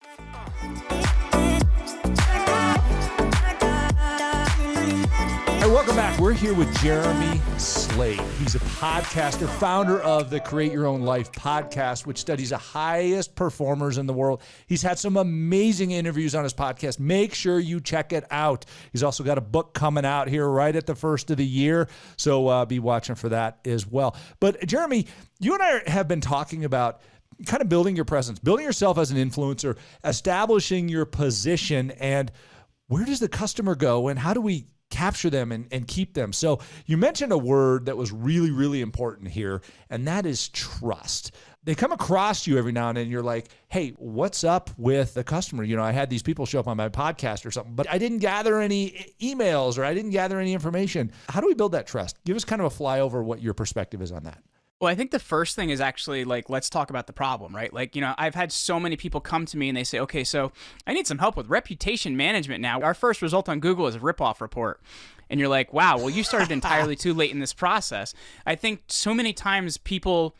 Hey, welcome back. We're here with Jeremy Slade. He's a podcaster, founder of the Create Your Own Life podcast, which studies the highest performers in the world. He's had some amazing interviews on his podcast. Make sure you check it out. He's also got a book coming out here right at the first of the year, so be watching for that as well. But Jeremy, you and I have been talking about kind of building your presence, building yourself as an influencer, establishing your position, and where does the customer go, and how do we capture them and keep them? So you mentioned a word that was really, really important here, and that is trust. They come across you every now and then, and you're like, hey, what's up with the customer? You know, I had these people show up on my podcast or something, but I didn't gather any emails or I didn't gather any information. How do we build that trust? Give us kind of a flyover what your perspective is on that. Well, I think the first thing is actually like, let's talk about the problem, right? Like, you know, I've had so many people come to me and they say, okay, so I need some help with reputation management now. Our first result on Google is a ripoff report. And you're like, wow, well, you started entirely too late in this process. I think so many times people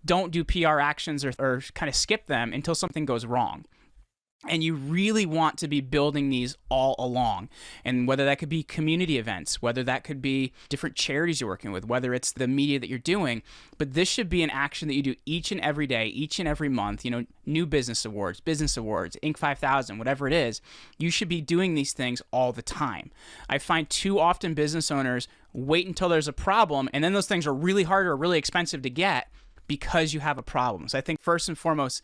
don't do PR actions or kind of skip them until something goes wrong. And you really want to be building these all along. And whether that could be community events, whether that could be different charities you're working with, whether it's the media that you're doing, but this should be an action that you do each and every day, each and every month, you know, new business awards, Inc. 5000, whatever it is, you should be doing these things all the time. I find too often business owners wait until there's a problem, and then those things are really hard or really expensive to get because you have a problem. So I think first and foremost,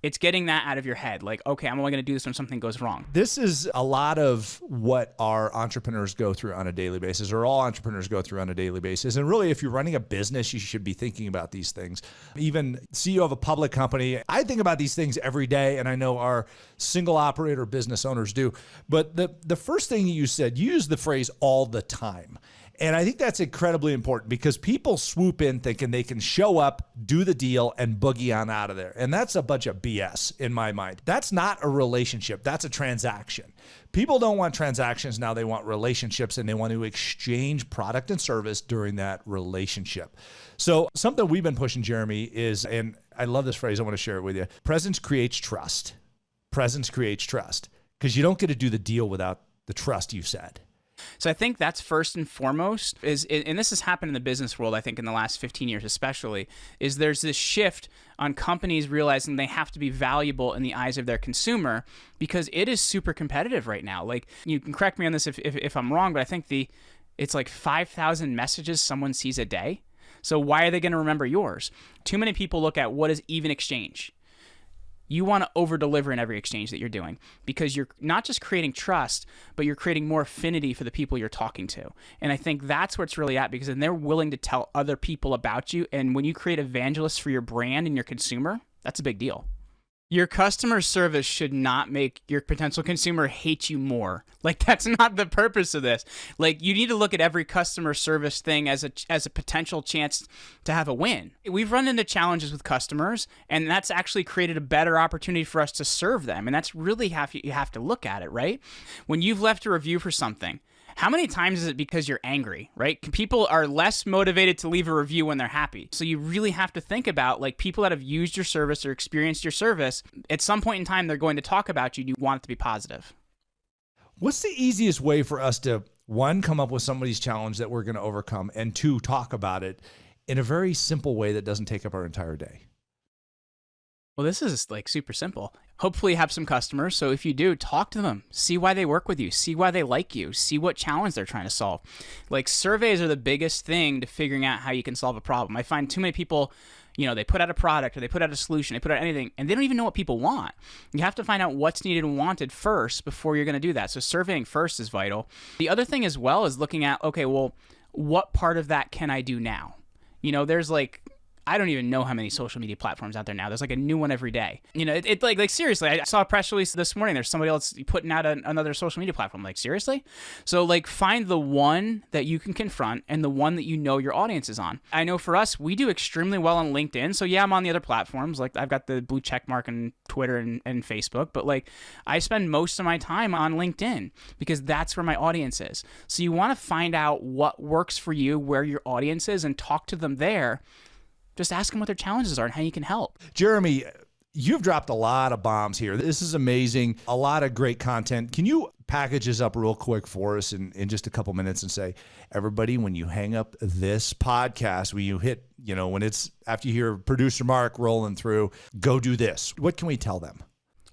it's getting that out of your head. Like, okay, I'm only going to do this when something goes wrong. This is a lot of what our entrepreneurs go through on a daily basis, or all entrepreneurs go through on a daily basis. And really, if you're running a business, you should be thinking about these things. Even CEO of a public company, I think about these things every day, and I know our single operator business owners do. But the first thing you said, you used the phrase all the time. And I think that's incredibly important because people swoop in thinking they can show up, do the deal, and boogie on out of there. And that's a bunch of BS in my mind. That's not a relationship. That's a transaction. People don't want transactions now. They want relationships, and they want to exchange product and service during that relationship. So something we've been pushing, Jeremy, is, and I love this phrase, I want to share it with you. Presence creates trust. Presence creates trust, because you don't get to do the deal without the trust you said. So I think that's first and foremost, and this has happened in the business world, I think in the last 15 years especially, is there's this shift on companies realizing they have to be valuable in the eyes of their consumer because it is super competitive right now. Like, you can correct me on this if I'm wrong, but I think it's like 5,000 messages someone sees a day. So why are they going to remember yours? Too many people look at what is even exchange. You want to over-deliver in every exchange that you're doing because you're not just creating trust, but you're creating more affinity for the people you're talking to. And I think that's where it's really at, because then they're willing to tell other people about you. And when you create evangelists for your brand and your consumer, that's a big deal. Your customer service should not make your potential consumer hate you more. Like, that's not the purpose of this. Like, you need to look at every customer service thing as a potential chance to have a win. We've run into challenges with customers, and that's actually created a better opportunity for us to serve them. And that's really how you have to look at it, right? When you've left a review for something, how many times is it because you're angry, right? People are less motivated to leave a review when they're happy. So you really have to think about, like, people that have used your service or experienced your service, at some point in time, they're going to talk about you, and you want it to be positive. What's the easiest way for us to, one, come up with somebody's challenge that we're going to overcome, and two, talk about it in a very simple way that doesn't take up our entire day? Well, this is like super simple. Hopefully you have some customers. So if you do, talk to them, see why they work with you, see why they like you, see what challenge they're trying to solve. Like, surveys are the biggest thing to figuring out how you can solve a problem. I find too many people, you know, they put out a product or they put out a solution, they put out anything, and they don't even know what people want. You have to find out what's needed and wanted first before you're going to do that. So surveying first is vital. The other thing as well is looking at, okay, well, what part of that can I do now? You know, there's like, I don't even know how many social media platforms out there now. There's like a new one every day. You know, it like seriously, I saw a press release this morning. There's somebody else putting out another social media platform. Like, seriously? So like, find the one that you can confront and the one that you know your audience is on. I know for us, we do extremely well on LinkedIn. So yeah, I'm on the other platforms. Like, I've got the blue check mark on Twitter and Facebook, but like, I spend most of my time on LinkedIn because that's where my audience is. So you want to find out what works for you, where your audience is, and talk to them there. Just ask them what their challenges are and how you can help. Jeremy, You've dropped a lot of bombs here. This is amazing. A lot of great content. Can you package this up real quick for us in just a couple minutes and say, everybody, when you hang up this podcast, when you hit, when it's after you hear producer Mark rolling through, go do this. What can we tell them?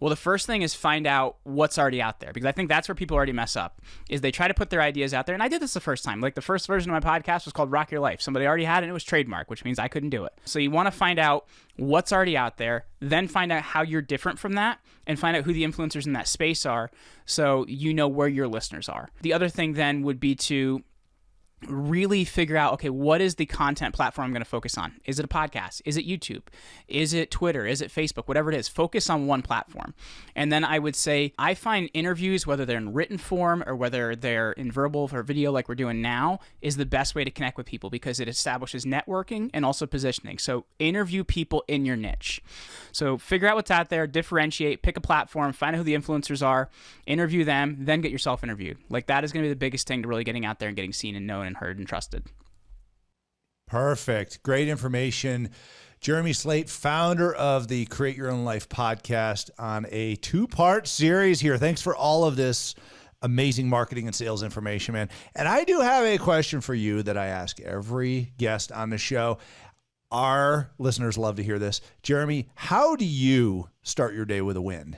Well, the first thing is find out what's already out there, because I think that's where people already mess up, is they try to put their ideas out there. And I did this the first time. Like the first version of my podcast was called Rock Your Life. Somebody already had it and it was trademark, which means I couldn't do it. So you want to find out what's already out there, then find out how you're different from that, and find out who the influencers in that space are so you know where your listeners are. The other thing then would be to really figure out, okay, what is the content platform I'm going to focus on? Is it a podcast? Is it YouTube? Is it Twitter? Is it Facebook? Whatever it is, focus on one platform. And then I would say, I find interviews, whether they're in written form or whether they're in verbal or video like we're doing now, is the best way to connect with people because it establishes networking and also positioning. So interview people in your niche. So figure out what's out there, differentiate, pick a platform, find out who the influencers are, interview them, then get yourself interviewed. Like that is going to be the biggest thing to really getting out there and getting seen and known and heard and trusted. Perfect. Great information. Jeremy Slate, founder of the Create Your Own Life podcast, on a 2-part series here. Thanks for all of this amazing marketing and sales information, man. And I do have a question for you that I ask every guest on the show. Our listeners love to hear this. Jeremy, how do you start your day with a win?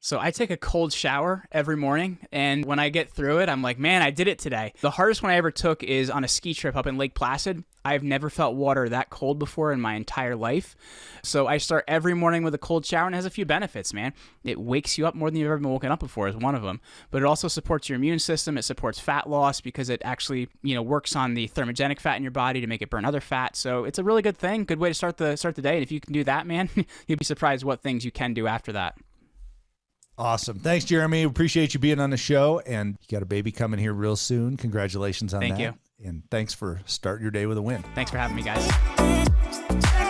So I take a cold shower every morning, and when I get through it, I'm like, man, I did it today. The hardest one I ever took is on a ski trip up in Lake Placid. I've never felt water that cold before in my entire life. So I start every morning with a cold shower, and it has a few benefits, man. It wakes you up more than you've ever been woken up before is one of them. But it also supports your immune system. It supports fat loss because it actually, works on the thermogenic fat in your body to make it burn other fat. So it's a really good thing, good way to start the day. And if you can do that, man, you'd be surprised what things you can do after that. Awesome. Thanks, Jeremy. Appreciate you being on the show. And you got a baby coming here real soon. Congratulations on that. Thank you. And thanks for starting your day with a win. Thanks for having me, guys.